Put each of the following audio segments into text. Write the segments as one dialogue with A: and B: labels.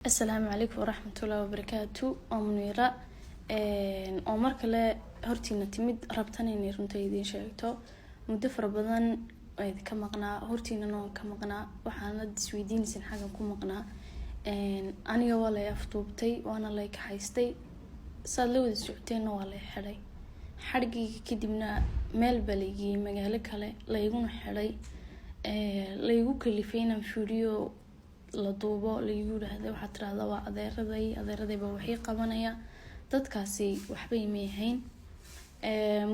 A: السلام عليكم ورحمة الله وبركاته. منيرة oo markale hortiina timid rabtan inay runta idin sheegto muddo fara badan ay ka maqnaa hortiina noo ka maqnaa waxaana isweydiinaysan xagan ku maqnaa aniga waa la aftuubtay waana la ka haystay saad la wada socotayna waa la xiray xargiga kadibna meel baligi magaalo kale la iguna xiray la igu kalifayna fiiriyo la duubo la igu raahday waxa tiraahdo waa adeeraday ba wixii qabanaya dadkaasi waxba imeehayn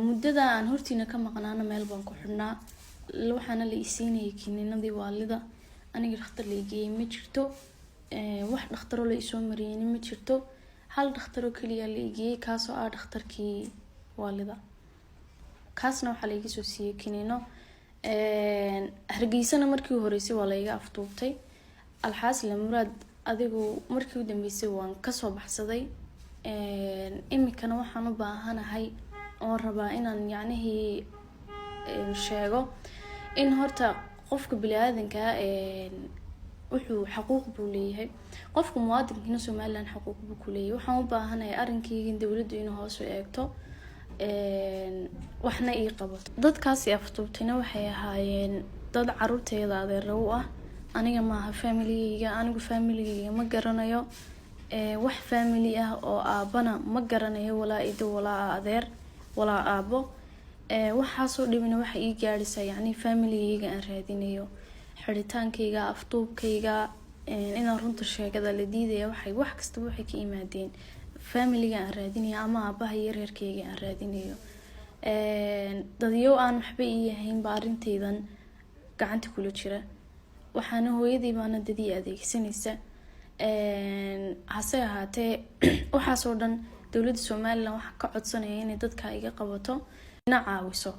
A: muddada aan hortiina ka maqnaana meel baan ku xidhnaa waxaana la isiinay kiniinadii waalida aniga dhakhtar la geeyay ma jirto wax dhakhtar la isoo mariyay ma jirto hal dhakhtar oo kaliya la geeyay kaasoo ah dhakhtarkii waalida kaasna waxa la iga soo siiyay kiniino hargeysana markii horeysay waa la iga aftuubtay alxaasla muraad adigu markii u dambeysay waan ka soo baxsaday imikana waxaan u baahanahay oo rabaa inaan yacnihii sheego in horta qofka bini'aadanka wuxuu xaquuq buu leeyahay qofka muwaadinka Soomaaliland xaquuq buu ku leeyahay waxaan u baahanahay arinkayga dawladdu inay hoos u eegto waxna ii qabato dadkaas aftuubtayna waxay ahaayeen dad caruurteeda adeer u ah aniga ma aha family-ga anigu family-ga ma garanayo wax family ah oo aabana ma garanayo walaa ido walaa adeer walaa aabo waxa soo dhibina waxa ii gaarisa yani family-ga aan raadinayo xiritaankayga aftuubkayga inaan runta sheegada la diiday wax kasta waxay ka imaadeen family-ga aan raadinayo ama aabaha iyo reerkayga aan raadinayo dadiyo aan waxba ii yahayn baarintaydan gacanta kula jira waxaana hooyadii baana dadii adeegsanaysa hase ahaatee waxaas oo dhan dawladda Soomaaliland waxa ka codsanaya inay dadka iga qabato ina caawiso